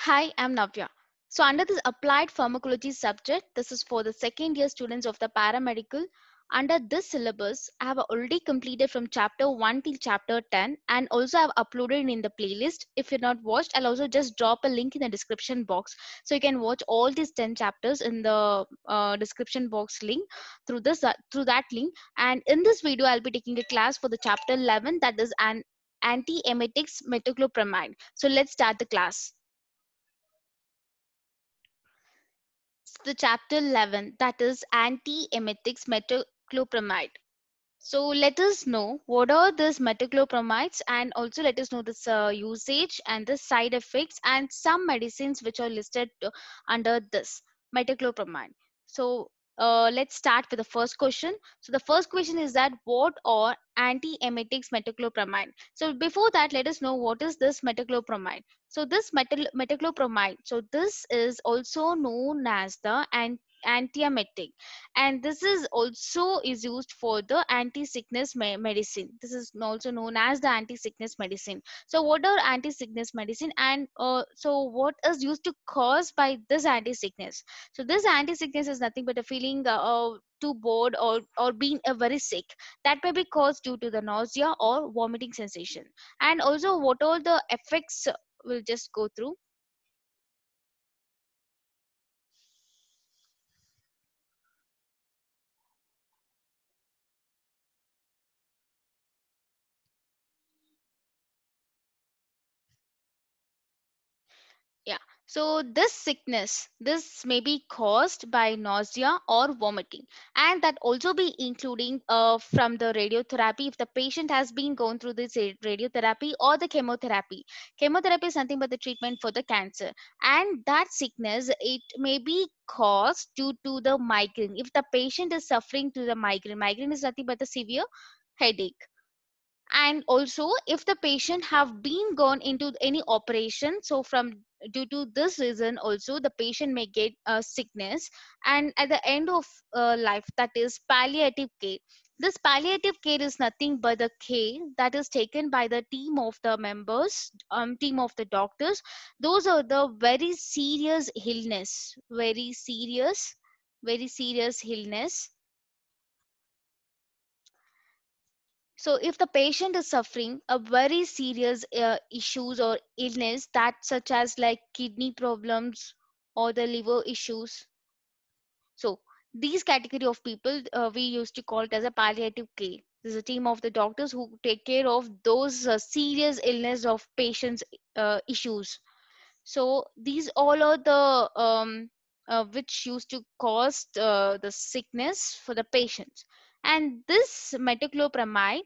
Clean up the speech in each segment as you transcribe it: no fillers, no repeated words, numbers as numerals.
Hi, I'm Navya. So, under this applied pharmacology subject, this is for the second year students of the paramedical. Under this syllabus, I have already completed from chapter 1 till chapter 10 and also I've uploaded in the playlist. If you're not watched, I'll also just drop a link in the description box so you can watch all these 10 chapters in the description box link through that link. And in this video, I'll be taking a class for the chapter 11, that is an anti-emetics metoclopramide. So, let's start the class. The chapter 11, that is anti-emetics metoclopramide. So let us know what are these metoclopramides and also let us know this usage and the side effects and some medicines which are listed under this metoclopramide. So let's start with the first question. So the first question is that what are anti-emetics metoclopramide? So before that, let us know what is this metoclopramide. So this metoclopramide, so this is also known as the antiemetic, and this is also is used for the anti-sickness medicine. This is also known as the anti-sickness medicine. So what are anti-sickness medicine, and so what is used to cause by this anti-sickness? So this anti-sickness is nothing but a feeling too bored or being very sick, that may be caused due to the nausea or vomiting sensation. And also what all the effects we'll just go through. Yeah. So this sickness, this may be caused by nausea or vomiting, and that also be including from the radiotherapy if the patient has been going through this radiotherapy or the chemotherapy. Chemotherapy is nothing but the treatment for the cancer, and that sickness it may be caused due to the migraine. If the patient is suffering to the migraine, migraine is nothing but the severe headache. And also if the patient have been gone into any operation, so from due to this reason also the patient may get a sickness. And at the end of life, that is palliative care. This palliative care is nothing but the care that is taken by the team of the members, team of the doctors. Those are the very serious illness. So, if the patient is suffering a very serious issues or illness, that such as like kidney problems or the liver issues, so these category of people we used to call it as a palliative care. This is a team of the doctors who take care of those serious illness of patients' issues. So these all are the which used to cause the sickness for the patients. And this metoclopramide,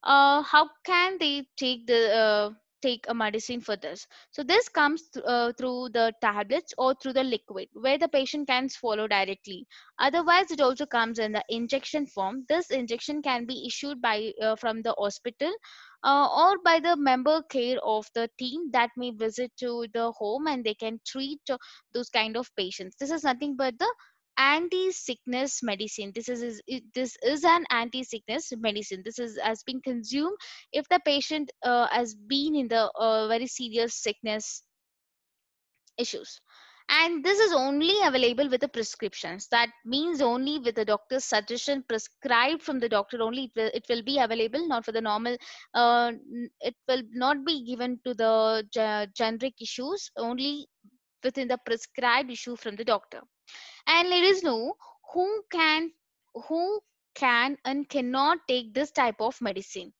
how can they take a medicine for this? So this comes through the tablets or through the liquid where the patient can swallow directly. Otherwise, it also comes in the injection form. This injection can be issued by from the hospital or by the member care of the team that may visit to the home, and they can treat those kind of patients. This is nothing but the anti-sickness medicine. This is an anti-sickness medicine. This is has been consumed if the patient has been in the very serious sickness issues. And this is only available with the prescriptions. That means only with the doctor's suggestion, prescribed from the doctor only, it will be available, not for the normal. It will not be given to the generic issues, only within the prescribed issue from the doctor. And let us know who can who can and cannot take this type of medicine.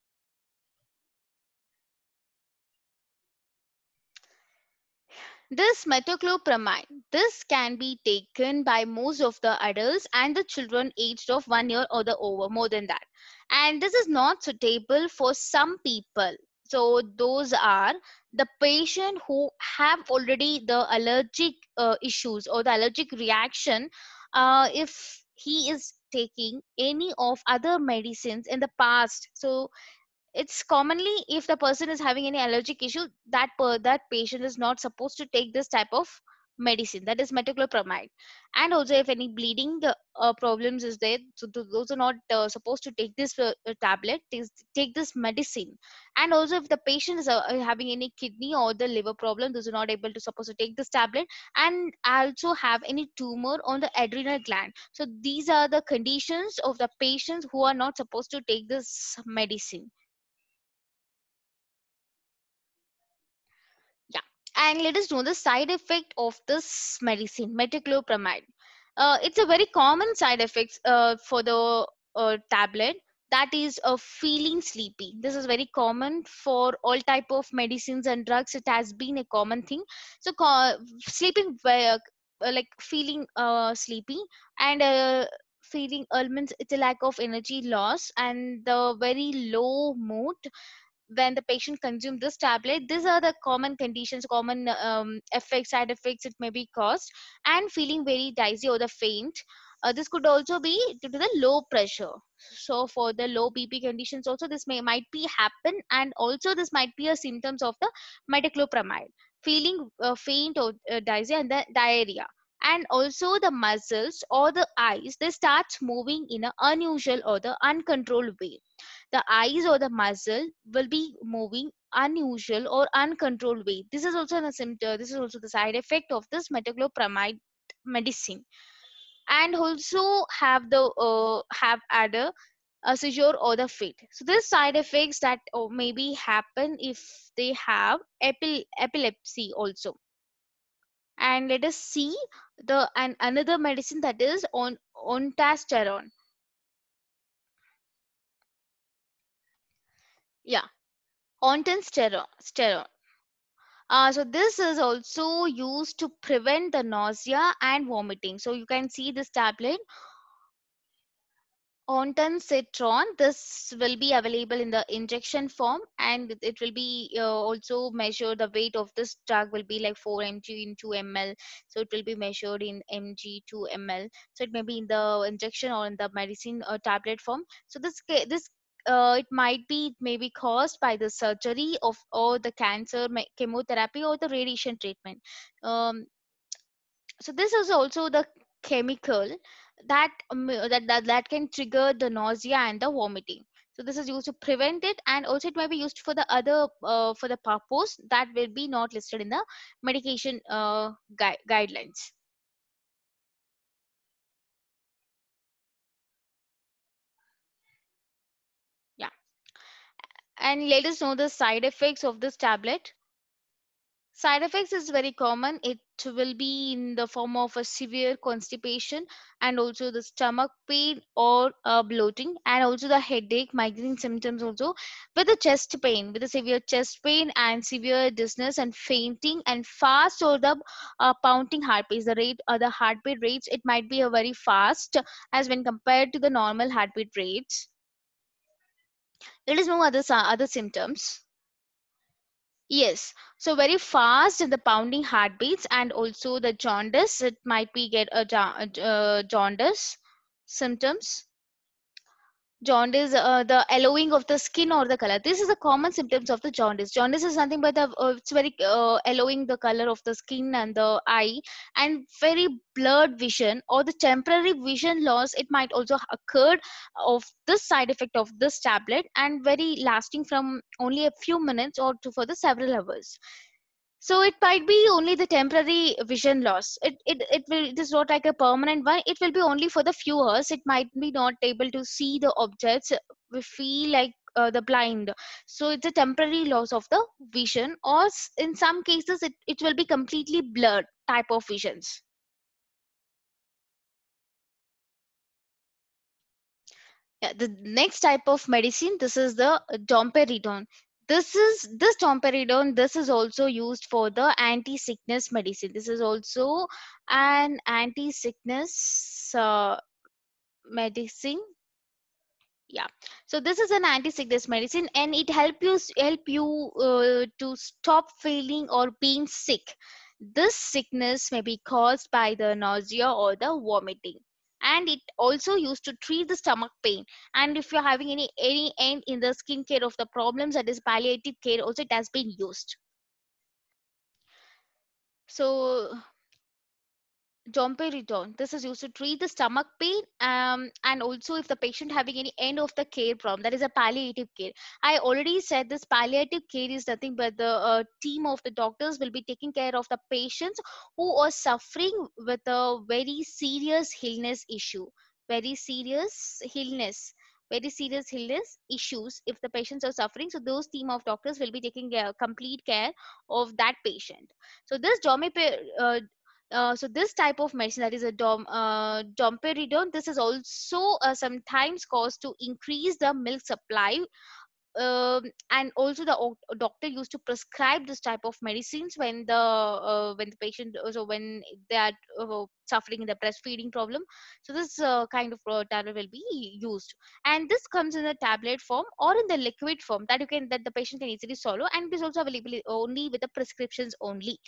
This metoclopramide, this can be taken by most of the adults and the children aged of 1 year or the over, more than that. And this is not suitable for some people. So those are the patient who have already the allergic issues or the allergic reaction. If he is taking any of other medicines in the past, so it's commonly if the person is having any allergic issue, that patient is not supposed to take this type of medicine, that is metoclopramide. And also if any bleeding problems is there, so those are not supposed to take this tablet, take this medicine. And also if the patient is having any kidney or the liver problem, those are not able to supposed to take this tablet. And also have any tumor on the adrenal gland, so these are the conditions of the patients who are not supposed to take this medicine. Yeah, and let us know the side effect of this medicine, metoclopramide. It's a very common side effect for the tablet. That is feeling sleepy. This is very common for all type of medicines and drugs. It has been a common thing. So sleeping, like feeling sleepy, and feeling ailments. It's a lack of energy loss and the very low mood when the patient consume this tablet. These are the common conditions, common effects, side effects it may be caused. And feeling very dizzy or the faint. This could also be due to the low pressure. So for the low bp conditions also, this might be happen. And also this might be a symptoms of the metoclopramide, feeling faint or dizzy, and the diarrhea. And also the muscles or the eyes, they start moving in an unusual or the uncontrolled way. The eyes or the muzzle will be moving unusual or uncontrolled way. This is also a symptom. This is also the side effect of this metoclopramide medicine. And also have the have other a seizure or the fit. So these side effects that maybe happen if they have epilepsy also. And let us see the and another medicine, that is on ontasterone. Yeah, ontasterone. So this is also used to prevent the nausea and vomiting. So you can see this tablet, ondansetron. This will be available in the injection form, and it will be also measured. The weight of this drug will be like 4 mg in 2 ml. So it will be measured in mg 2 ml. So it may be in the injection or in the medicine tablet form. So this it might be, it may be caused by the surgery of or the cancer chemotherapy or the radiation treatment. um, so this is also the chemical that that can trigger the nausea and the vomiting. So this is used to prevent it, and also it may be used for the other for the purpose that will be not listed in the medication guidelines. Yeah, and let us know the side effects of this tablet. Side effects is very common. It will be in the form of a severe constipation, and also the stomach pain or bloating, and also the headache, migraine symptoms also, with the chest pain, with the severe chest pain and severe dizziness and fainting and fast or the pounding heartbeats. The rate or the heartbeat rates, it might be a very fast as when compared to the normal heartbeat rates. There is no other symptoms. Yes, so very fast in the pounding heartbeats, and also the jaundice. It might be get a jaundice symptoms. Jaundice, the yellowing of the skin or the color. This is the common symptoms of the jaundice. Jaundice is nothing but the it's very yellowing the color of the skin and the eye, and very blurred vision or the temporary vision loss. It might also occur of this side effect of this tablet, and very lasting from only a few minutes or to for the several hours. So it might be only the temporary vision loss. It is not like a permanent one. It will be only for the few hours. It might be not able to see the objects. We feel like the blind. So it's a temporary loss of the vision, or in some cases it will be completely blurred type of visions. Yeah, the next type of medicine, this is the domperidone. This domperidone. This is also used for the anti-sickness medicine. This is also an anti-sickness medicine. Yeah, so this is an anti-sickness medicine, and it help you to stop feeling or being sick. This sickness may be caused by the nausea or the vomiting, and it also used to treat the stomach pain. And if you're having any end in the skincare of the problems, that is palliative care, also it has been used. So domperidone. This is used to treat the stomach pain, and also if the patient having any end of the care problem, that is a palliative care. I already said this palliative care is nothing but the team of the doctors will be taking care of the patients who are suffering with a very serious illness issue, very serious illness. Very serious illness issues. If the patients are suffering, so those team of doctors will be taking complete care of that patient. So this so this type of medicine, that is a domperidone, this is also sometimes caused to increase the milk supply, and also the doctor used to prescribe this type of medicines when the patient, so when they are suffering the breastfeeding problem. So this kind of tablet will be used, and this comes in the tablet form or in the liquid form that the patient can easily swallow, and it is also available only with the prescriptions only,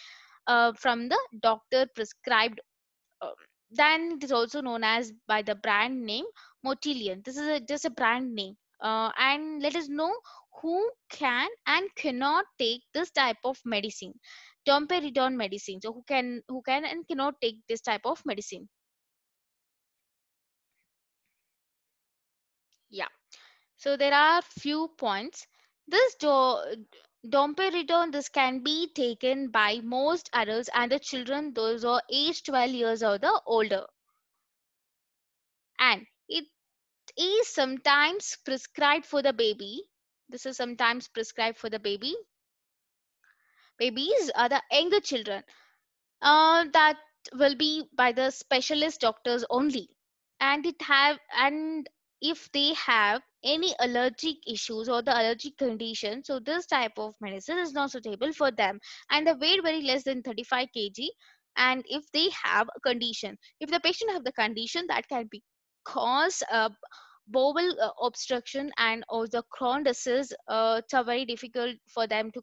from the doctor prescribed. um, then it is also known as by the brand name Motilian. This is just a brand name. And let us know who can and cannot take this type of medicine, domperidone medicine. So who can and cannot take this type of medicine. Yeah. So there are few points. This domperidone, this can be taken by most adults and the children, those are age 12 years or the older, and it is sometimes prescribed for the baby. This is sometimes prescribed for the babies are the younger children, that will be by the specialist doctors only, and if they have any allergic issues or the allergic condition, so this type of medicine is not suitable for them, and the weight very less than 35 kg. And if they have a condition, if the patient have the condition that can be cause bowel obstruction and or the Crohn disease, it's very difficult for them to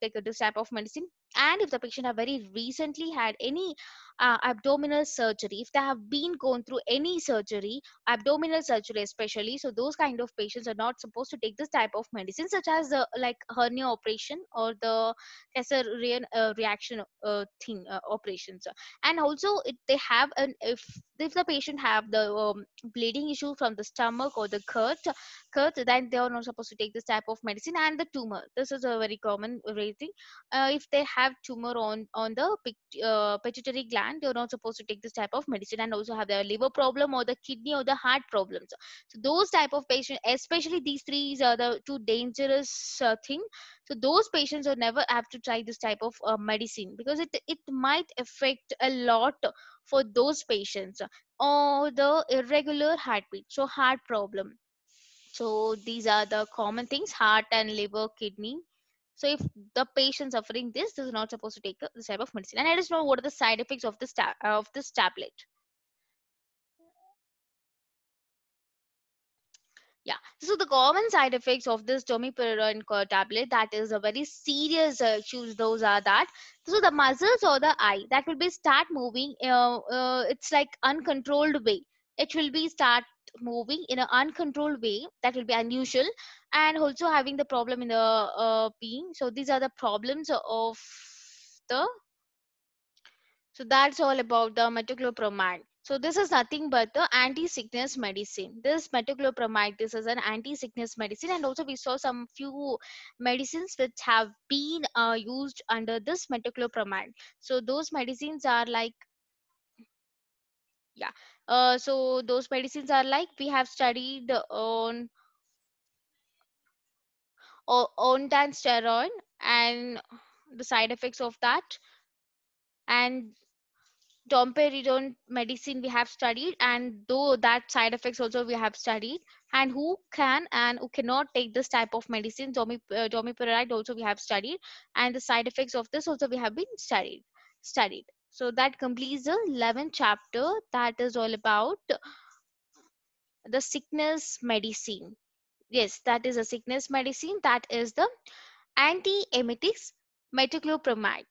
take this type of medicine. And if the patient have very recently had any abdominal surgery, if they have been going through any surgery, abdominal surgery especially, so those kind of patients are not supposed to take this type of medicine, such as the like hernia operation or the caesarean reaction operations. And also they have an if the patient have the bleeding issue from the stomach or the gut, then they are not supposed to take this type of medicine. And the tumor, this is a very common rating. If they have tumor on the pituitary gland, they're not supposed to take this type of medicine. And also have the liver problem or the kidney or the heart problems. So those type of patients, especially these three are the two dangerous thing. So those patients will never have to try this type of medicine, because it might affect a lot for those patients, or the irregular heartbeat, so heart problem. So these are the common things: heart and liver, kidney. So if the patient suffering this is not supposed to take this type of medicine. And I just know what are the side effects of this tablet. Yeah. So the common side effects of this domperidone tablet, that is a very serious issues. Those are that. So the muscles or the eye that will be start moving. It's like uncontrolled way. It will be start moving in an uncontrolled way. That will be unusual, and also having the problem in the being. So these are the problems of the. So that's all about the metoclopramide. So this is nothing but the anti-sickness medicine. This metoclopramide, this is an anti-sickness medicine, and also we saw some few medicines which have been used under this metoclopramide. So those medicines are like, yeah. So those medicines are like we have studied on steroid and the side effects of that, and domperidone medicine we have studied, and though that side effects also we have studied, and who can and who cannot take this type of medicine, domipyramide also we have studied, and the side effects of this also we have been studied. So that completes the 11th chapter, that is all about the sickness medicine. Yes, that is a sickness medicine, that is the anti-emetics metoclopramide.